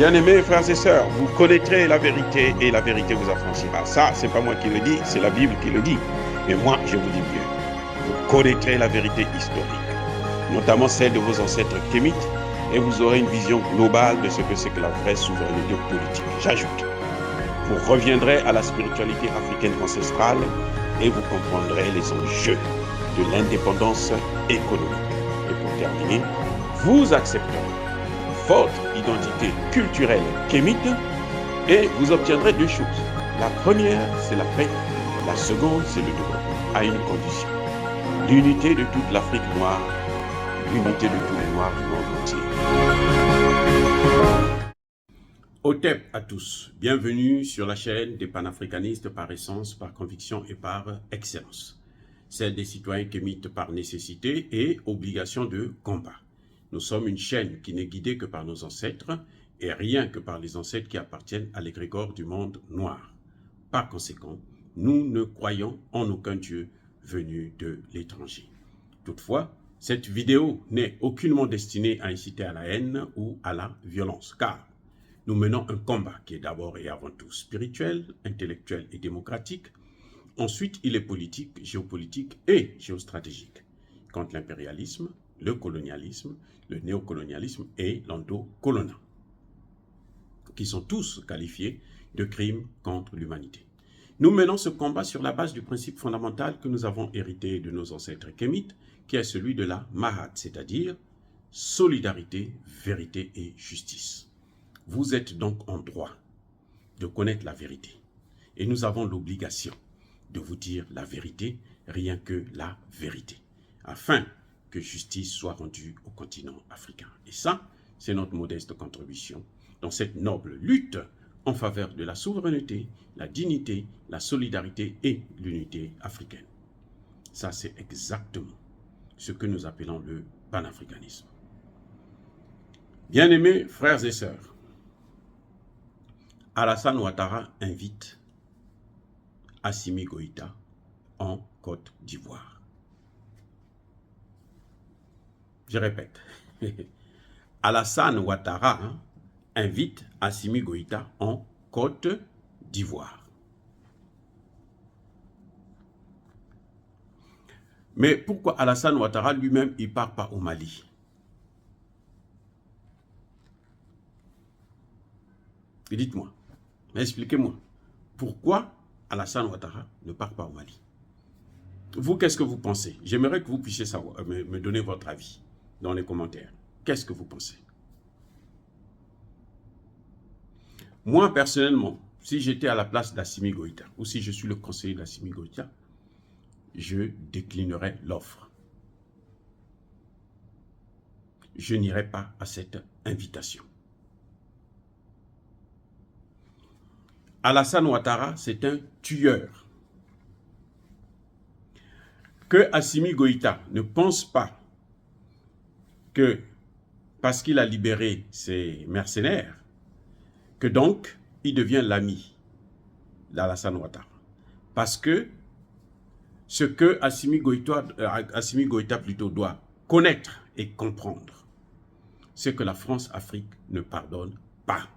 Bien-aimés frères et sœurs, vous connaîtrez la vérité et la vérité vous affranchira. Ça, c'est pas moi qui le dis, c'est la Bible qui le dit. Mais moi, je vous dis mieux. Vous connaîtrez la vérité historique, notamment celle de vos ancêtres kémites, et vous aurez une vision globale de ce que c'est que la vraie souveraineté politique. J'ajoute, vous reviendrez à la spiritualité africaine ancestrale et vous comprendrez les enjeux de l'indépendance économique. Et pour terminer, vous accepterez votre identité culturelle kémite et vous obtiendrez deux choses. La première, c'est la paix. La seconde, c'est le développement, à une condition. L'unité de toute l'Afrique noire, l'unité de tous les Noirs du monde entier. Otep à tous, bienvenue sur la chaîne des panafricanistes par essence, par conviction et par excellence. Celle des citoyens kémites par nécessité et obligation de combat. Nous sommes une chaîne qui n'est guidée que par nos ancêtres et rien que par les ancêtres qui appartiennent à l'égrégore du monde noir. Par conséquent, nous ne croyons en aucun Dieu venu de l'étranger. Toutefois, cette vidéo n'est aucunement destinée à inciter à la haine ou à la violence, car nous menons un combat qui est d'abord et avant tout spirituel, intellectuel et démocratique. Ensuite, il est politique, géopolitique et géostratégique, contre l'impérialisme, le colonialisme, le néocolonialisme et l'endocoloniat, qui sont tous qualifiés de crimes contre l'humanité. Nous menons ce combat sur la base du principe fondamental que nous avons hérité de nos ancêtres kémites, qui est celui de la Mahat, c'est-à-dire solidarité, vérité et justice. Vous êtes donc en droit de connaître la vérité. Et nous avons l'obligation de vous dire la vérité, rien que la vérité, afin que justice soit rendue au continent africain. Et ça, c'est notre modeste contribution dans cette noble lutte en faveur de la souveraineté, la dignité, la solidarité et l'unité africaine. Ça, c'est exactement ce que nous appelons le panafricanisme. Bien-aimés frères et sœurs, Alassane Ouattara invite Assimi Goïta en Côte d'Ivoire. Je répète, Alassane Ouattara invite Assimi Goïta en Côte d'Ivoire. Mais pourquoi Alassane Ouattara lui-même, il ne part pas au Mali? Et dites-moi, expliquez-moi, pourquoi Alassane Ouattara ne part pas au Mali? Vous, qu'est-ce que vous pensez? J'aimerais que vous puissiez savoir, me donner votre avis dans les commentaires. Qu'est-ce que vous pensez? Moi, personnellement, si j'étais à la place d'Assimi Goïta, ou si je suis le conseiller d'Assimi Goïta, je déclinerais l'offre. Je n'irai pas à cette invitation. Alassane Ouattara, c'est un tueur. Que Assimi Goïta ne pense pas que parce qu'il a libéré ses mercenaires, que donc il devient l'ami d'Alassane Ouattara. Parce que ce que Assimi Goïta plutôt doit connaître et comprendre, c'est que la France-Afrique ne pardonne pas.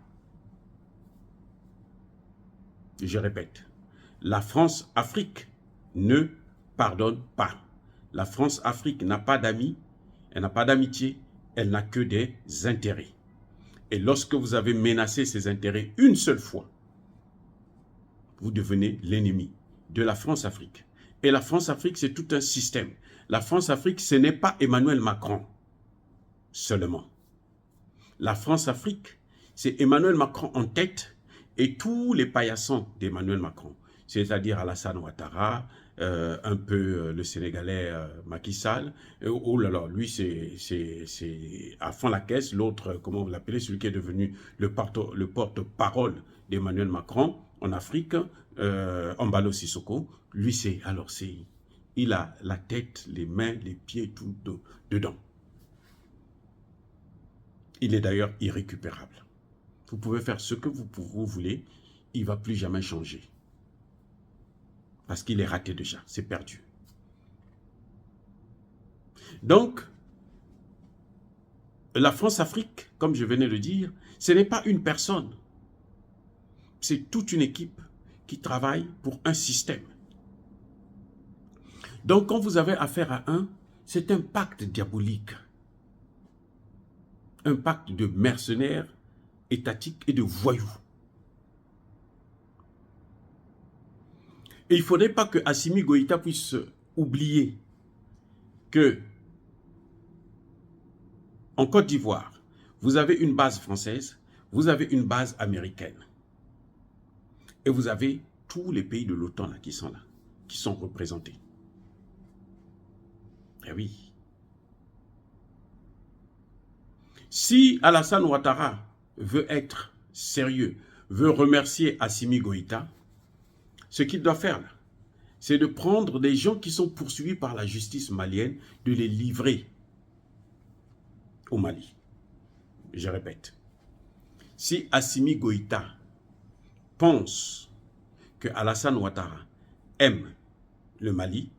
Je répète, la France-Afrique ne pardonne pas. La France-Afrique n'a pas d'amis, elle n'a pas d'amitié, elle n'a que des intérêts. Et lorsque vous avez menacé ces intérêts une seule fois, vous devenez l'ennemi de la France-Afrique. Et la France-Afrique, c'est tout un système. La France-Afrique, ce n'est pas Emmanuel Macron seulement. La France-Afrique, c'est Emmanuel Macron en tête et tous les paillassons d'Emmanuel Macron, c'est-à-dire Alassane Ouattara, un peu le Sénégalais Macky Sall. Oh là là, lui c'est à fond la caisse. L'autre, comment vous l'appelez, celui qui est devenu le porte-parole d'Emmanuel Macron en Afrique, Embalo Sissoko. Lui il a la tête, les mains, les pieds, tout dedans. Il est d'ailleurs irrécupérable. Vous pouvez faire ce que vous voulez, il ne va plus jamais changer. Parce qu'il est raté déjà, c'est perdu. Donc, la France-Afrique, comme je venais de le dire, ce n'est pas une personne. C'est toute une équipe qui travaille pour un système. Donc, quand vous avez affaire à un, c'est un pacte diabolique. Un pacte de mercenaires étatiques et de voyous. Et il ne faudrait pas que Assimi Goïta puisse oublier que en Côte d'Ivoire, vous avez une base française, vous avez une base américaine. Et vous avez tous les pays de l'OTAN qui sont là, qui sont représentés. Eh oui. Si Alassane Ouattara veut être sérieux, veut remercier Assimi Goïta, ce qu'il doit faire là, c'est de prendre des gens qui sont poursuivis par la justice malienne, de les livrer au Mali. Je répète, si Assimi Goïta pense que Alassane Ouattara aime le Mali,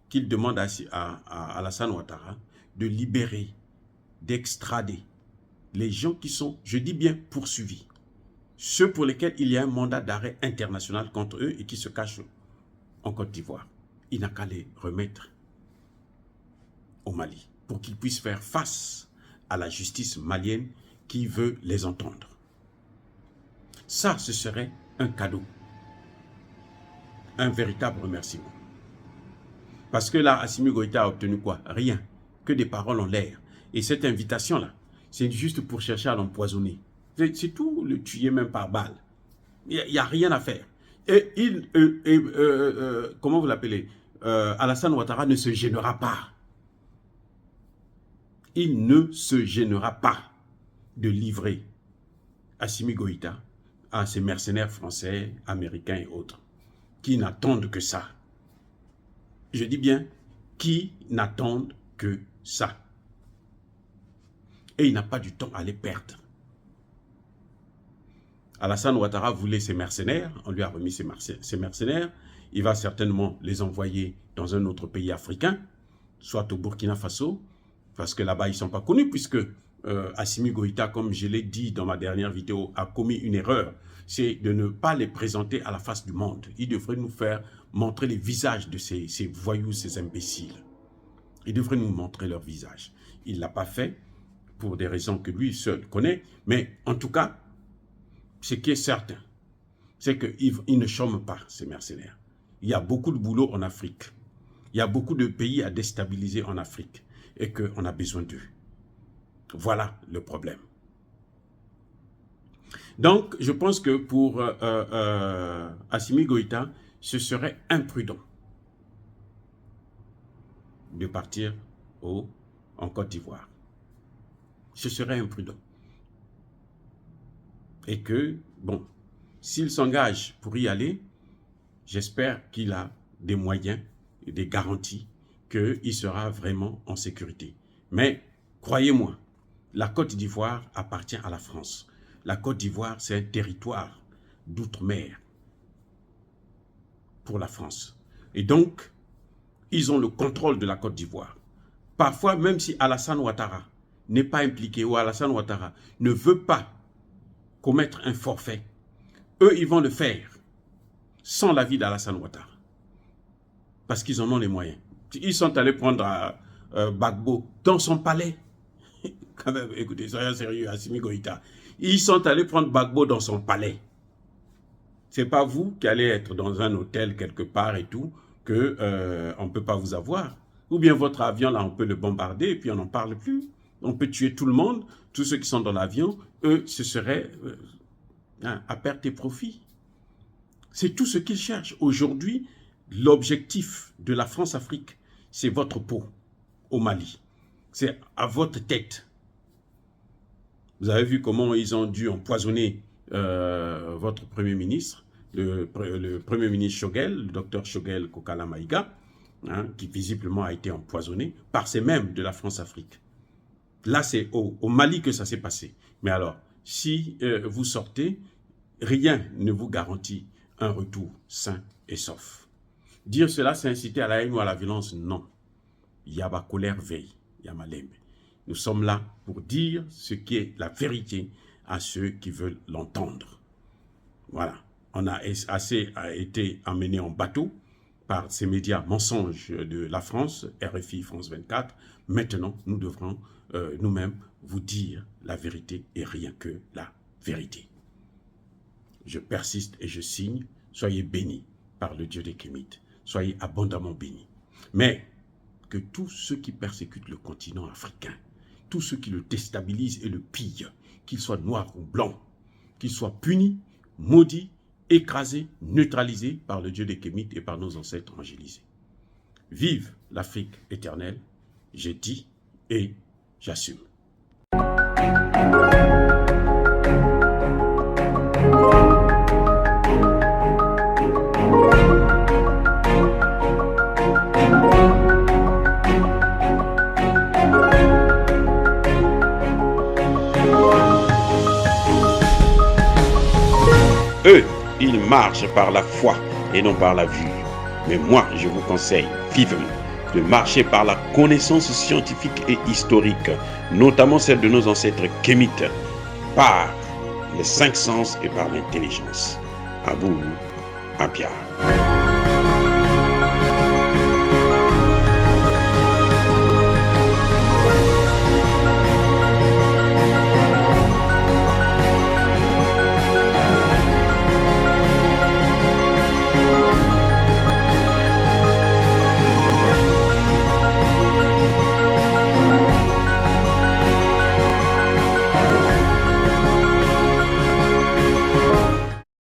qu'il demande à Alassane Ouattara de libérer, d'extrader les gens qui sont, je dis bien, poursuivis. Ceux pour lesquels il y a un mandat d'arrêt international contre eux et qui se cachent en Côte d'Ivoire. Il n'a qu'à les remettre au Mali pour qu'ils puissent faire face à la justice malienne qui veut les entendre. Ça, ce serait un cadeau. Un véritable remerciement. Parce que là, Assimi Goïta a obtenu quoi? Rien. Que des paroles en l'air. Et cette invitation-là, c'est juste pour chercher à l'empoisonner. C'est tout, le tuer même par balle. Il n'y a rien à faire. Et comment vous l'appelez? Alassane Ouattara ne se gênera pas. Il ne se gênera pas de livrer Assimi Goïta à ces mercenaires français, américains et autres, qui n'attendent que ça. Je dis bien, qui n'attendent que ça. Et il n'a pas du temps à les perdre. Alassane Ouattara voulait ses mercenaires, on lui a remis ses mercenaires, il va certainement les envoyer dans un autre pays africain, soit au Burkina Faso, parce que là-bas ils ne sont pas connus, puisque Assimi Goïta, comme je l'ai dit dans ma dernière vidéo, a commis une erreur, c'est de ne pas les présenter à la face du monde. Il devrait nous faire montrer les visages de ces voyous, ces imbéciles. Il devrait nous montrer leur visage. Il ne l'a pas fait, pour des raisons que lui seul connaît, mais en tout cas, ce qui est certain, c'est qu'ils ne chôment pas, ces mercenaires. Il y a beaucoup de boulot en Afrique. Il y a beaucoup de pays à déstabiliser en Afrique et qu'on a besoin d'eux. Voilà le problème. Donc, je pense que pour Assimi Goïta, ce serait imprudent de partir en Côte d'Ivoire. Ce serait imprudent. Et que, bon, s'il s'engage pour y aller, j'espère qu'il a des moyens et des garanties qu'il sera vraiment en sécurité. Mais, croyez-moi, la Côte d'Ivoire appartient à la France. La Côte d'Ivoire, c'est un territoire d'outre-mer pour la France. Et donc, ils ont le contrôle de la Côte d'Ivoire. Parfois, même si Alassane Ouattara n'est pas impliqué ou Alassane Ouattara ne veut pas commettre un forfait, eux, ils vont le faire sans l'avis d'Alassane Ouattara. Parce qu'ils en ont les moyens. Ils sont allés prendre Gbagbo dans son palais. Quand même, écoutez, soyez sérieux, Assimi Goïta. Ils sont allés prendre Gbagbo dans son palais. C'est pas vous qui allez être dans un hôtel quelque part et tout, que on ne peut pas vous avoir. Ou bien votre avion, là, on peut le bombarder et puis on n'en parle plus. On peut tuer tout le monde. Tous ceux qui sont dans l'avion, eux, ce serait à perte et profit. C'est tout ce qu'ils cherchent. Aujourd'hui, l'objectif de la France-Afrique, c'est votre peau au Mali. C'est à votre tête. Vous avez vu comment ils ont dû empoisonner votre Premier ministre, le Premier ministre Choguel, le docteur Choguel Kokala Maïga, hein, qui visiblement a été empoisonné par ces mêmes de la France-Afrique. Là, c'est au Mali que ça s'est passé. Mais alors, si vous sortez, rien ne vous garantit un retour sain et sauf. Dire cela, c'est inciter à la haine ou à la violence, non. Yaba colère veille, Yamalembe. Nous sommes là pour dire ce qui est la vérité à ceux qui veulent l'entendre. Voilà. On a été emmené en bateau par ces médias mensonges de la France, RFI, France 24. Maintenant, nous devrons nous-mêmes vous dire la vérité et rien que la vérité. Je persiste et je signe. Soyez bénis par le Dieu des Kémites. Soyez abondamment bénis. Mais que tous ceux qui persécutent le continent africain, tous ceux qui le déstabilisent et le pillent, qu'ils soient noirs ou blancs, qu'ils soient punis, maudits, écrasés, neutralisés par le Dieu des Kémites et par nos ancêtres angélisés. Vive l'Afrique éternelle, j'ai dit et j'assume. Eux, ils marchent par la foi et non par la vue. Mais moi, je vous conseille vivement de marcher par la connaissance scientifique et historique, notamment celle de nos ancêtres kémites, par les 5 sens et par l'intelligence. Abou Abia.